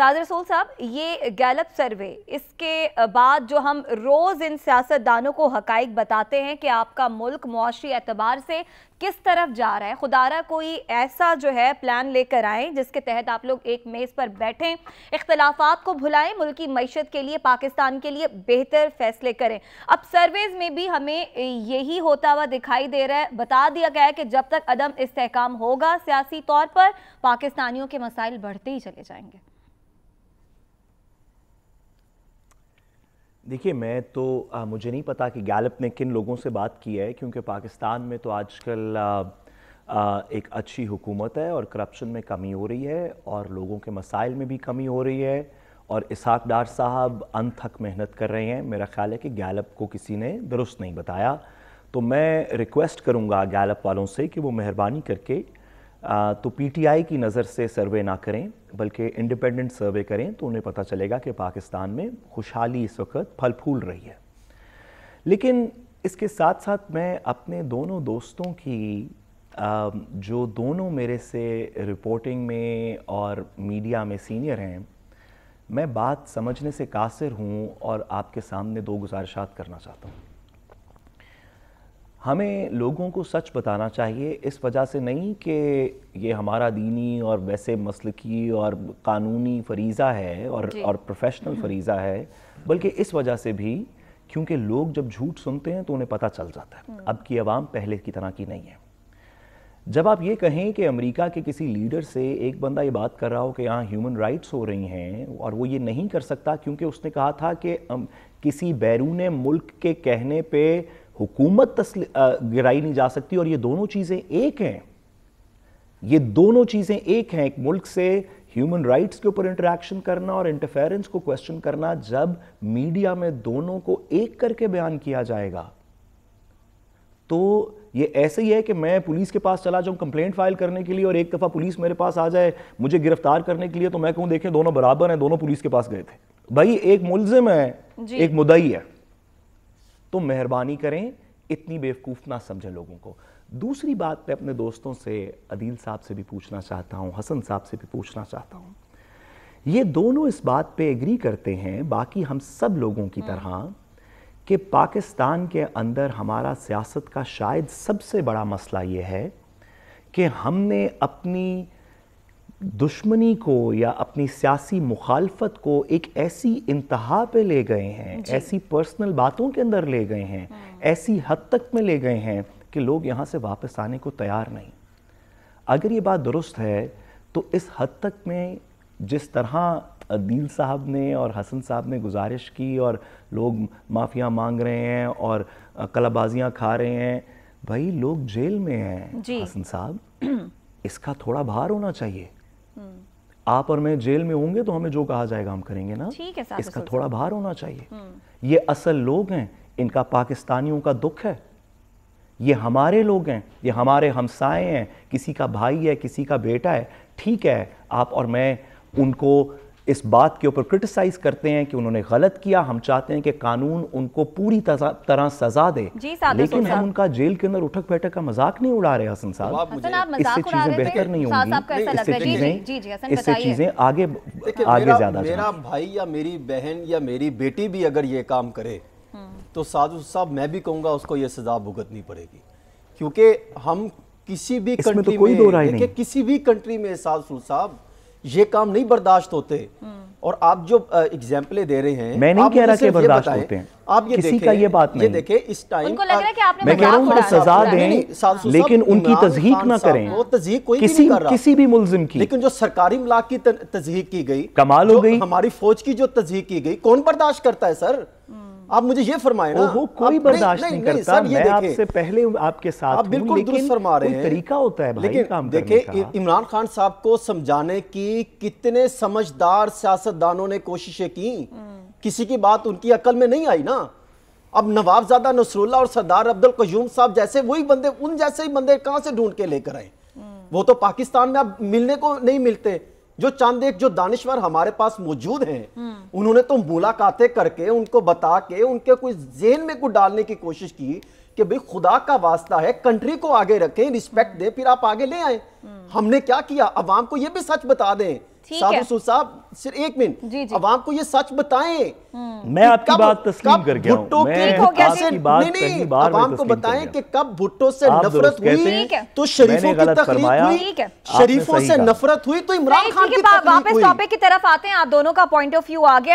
साद रसूल साहब, ये गैलप सर्वे, इसके बाद जो हम रोज़ इन सियासतदानों को हकाइक बताते हैं कि आपका मुल्क मुआशी एतबार से किस तरफ जा रहा है, खुदारा कोई ऐसा जो है प्लान लेकर आएँ जिसके तहत आप लोग एक मेज़ पर बैठें, इख्तलाफात को भुलाएं, मुल्क की मईशत के लिए, पाकिस्तान के लिए बेहतर फैसले करें। अब सर्वेज़ में भी हमें यही होता हुआ दिखाई दे रहा है। बता दिया गया है कि जब तक अदम इस्तेहकाम होगा सियासी तौर पर, पाकिस्तानियों के मसाइल बढ़ते ही चले जाएंगे। देखिए, मैं तो मुझे नहीं पता कि गैलप ने किन लोगों से बात की है, क्योंकि पाकिस्तान में तो आजकल एक अच्छी हुकूमत है और करप्शन में कमी हो रही है और लोगों के मसाइल में भी कमी हो रही है और इसहाक डार साहब अनथक मेहनत कर रहे हैं। मेरा ख्याल है कि गैलप को किसी ने दुरुस्त नहीं बताया, तो मैं रिक्वेस्ट करूंगा गैलप वालों से कि वो मेहरबानी करके तो पीटीआई की नज़र से सर्वे ना करें, बल्कि इंडिपेंडेंट सर्वे करें, तो उन्हें पता चलेगा कि पाकिस्तान में खुशहाली इस वक्त फल फूल रही है। लेकिन इसके साथ साथ मैं अपने दोनों दोस्तों की जो दोनों मेरे से रिपोर्टिंग में और मीडिया में सीनियर हैं, मैं बात समझने से कासिर हूँ और आपके सामने दो गुजारिशात करना चाहता हूँ। हमें लोगों को सच बताना चाहिए, इस वजह से नहीं कि ये हमारा दीनी और वैसे मसलकी और कानूनी फरीज़ा है और प्रोफेशनल फरीज़ा है, बल्कि इस वजह से भी क्योंकि लोग जब झूठ सुनते हैं तो उन्हें पता चल जाता है। अब की आवाम पहले की तरह की नहीं है। जब आप ये कहें कि अमेरिका के किसी लीडर से एक बंदा ये बात कर रहा हो कि यहाँ ह्यूमन राइट्स हो रही हैं और वो ये नहीं कर सकता क्योंकि उसने कहा था कि किसी बैरून मुल्क के कहने पे हुकूमत गिराई नहीं जा सकती, और ये दोनों चीज़ें एक हैं। ये दोनों चीज़ें एक हैं। एक मुल्क से ह्यूमन राइट्स के ऊपर इंटरेक्शन करना और इंटरफेरेंस को क्वेश्चन करना, जब मीडिया में दोनों को एक करके बयान किया जाएगा तो ये ऐसे ही है कि मैं पुलिस के पास चला जाऊं कंप्लेंट फाइल करने के लिए और एक दफ़ा पुलिस मेरे पास आ जाए मुझे गिरफ्तार करने के लिए, तो मैं कहूँ देखें दोनों बराबर हैं, दोनों पुलिस के पास गए थे। भाई, एक मुल्जिम है, एक मुद्दई है। तो मेहरबानी करें, इतनी बेवकूफ़ ना समझें लोगों को। दूसरी बात मैं अपने दोस्तों से, अदील साहब से भी पूछना चाहता हूँ, हसन साहब से भी पूछना चाहता हूँ। ये दोनों इस बात पे एग्री करते हैं, बाकी हम सब लोगों की तरह, कि पाकिस्तान के अंदर हमारा सियासत का शायद सबसे बड़ा मसला ये है कि हमने अपनी दुश्मनी को या अपनी सियासी मुखालफत को एक ऐसी इंतहा पे ले गए हैं, ऐसी पर्सनल बातों के अंदर ले गए हैं, ऐसी हद तक में ले गए हैं कि लोग यहाँ से वापस आने को तैयार नहीं। अगर ये बात दुरुस्त है तो इस हद तक में जिस तरह अदील साहब ने और हसन साहब ने गुजारिश की और लोग माफ़िया मांग रहे हैं और कलाबाजियाँ खा रहे हैं, भाई लोग जेल में हैं हसन साहब, इसका थोड़ा भार होना चाहिए। आप और मैं जेल में होंगे तो हमें जो कहा जाएगा हम करेंगे ना, इसका थोड़ा भार होना चाहिए। ये असल लोग हैं, इनका पाकिस्तानियों का दुख है, ये हमारे लोग हैं, ये हमारे हमसाए हैं, किसी का भाई है, किसी का बेटा है। ठीक है, आप और मैं उनको इस बात के ऊपर क्रिटिसाइज करते हैं कि उन्होंने गलत किया, हम चाहते हैं कि कानून उनको पूरी तरह सजा दे, लेकिन हम उनका जेल के अंदर उठक बैठक का मजाक नहीं उड़ा रहे। हसन साहब, इससे चीजें बेहतर नहीं होंगी, इससे चीजें आगे ज्यादा। मेरा भाई या मेरी बहन या मेरी बेटी भी अगर ये काम करे तो साधु साहब मैं भी कहूंगा उसको ये सजा भुगतनी पड़ेगी, क्योंकि हम किसी भी कंट्री में, किसी भी कंट्री में साधु साहब ये काम नहीं बर्दाश्त होते। और आप जो एग्जाम्पलें दे रहे हैं, मैं नहीं कह रहा कि बर्दाश्त होते हैं, आप ये किसी का ये बात नहीं। ये देखें, इस टाइम उनको लग रहा है कि आपने मैं कह रहा हूं उनको सजा दें, लेकिन उनकी तज़हीक ना करें। वो तज़हीक कोई नहीं कर रहा, किसी भी मुल्जिम की। लेकिन जो सरकारी इमलाक की तज़हीक की गई, कमाल हो गई। हमारी फौज की जो तज़हीक की गई, कौन बर्दाश्त करता है सर? आप मुझे ये फरमाएं ना। कोई बर्दाश्त नहीं करता। मैं आपसे पहले आपके साथ आप बिल्कुल दुरुस्त फरमा रहे हैं, तरीका होता है भाई काम करने का। देखिए, इमरान खान साहब को समझाने की कितने समझदार सियासतदानों ने कोशिशें की, किसी की बात उनकी अकल में नहीं आई ना। अब नवाबजादा नसरुल्लाह और सरदार अब्दुल कयूम साहब जैसे वही बंदे, उन जैसे ही बंदे कहां से ढूंढ के लेकर आए? वो तो पाकिस्तान में अब मिलने को नहीं मिलते। जो चंद एक जो दानिश्वर हमारे पास मौजूद हैं, उन्होंने तो मुलाकातें करके उनको बता के उनके कोई ज़हन में कुछ डालने की कोशिश की कि भाई खुदा का वास्ता है, कंट्री को आगे रखें, रिस्पेक्ट दें, फिर आप आगे ले आए। हमने क्या किया? अवाम को ये भी सच बता दें साद रसूल साहब सिर्फ एक मिनट, अवाम को ये सच बताएं। मैं आपकी बात तस्लीम कर गया हूं, मैं आपकी बात पहली बार अवाम को बताएं कि कब भुट्टो से नफरत हुई तो शरीफों की तकरीर हुई, शरीफों से नफरत हुई तो इमरान खान की तकरीर हुई। वापस टॉपिक की तरफ आते हैं, आप दोनों का पॉइंट ऑफ व्यू आ गया।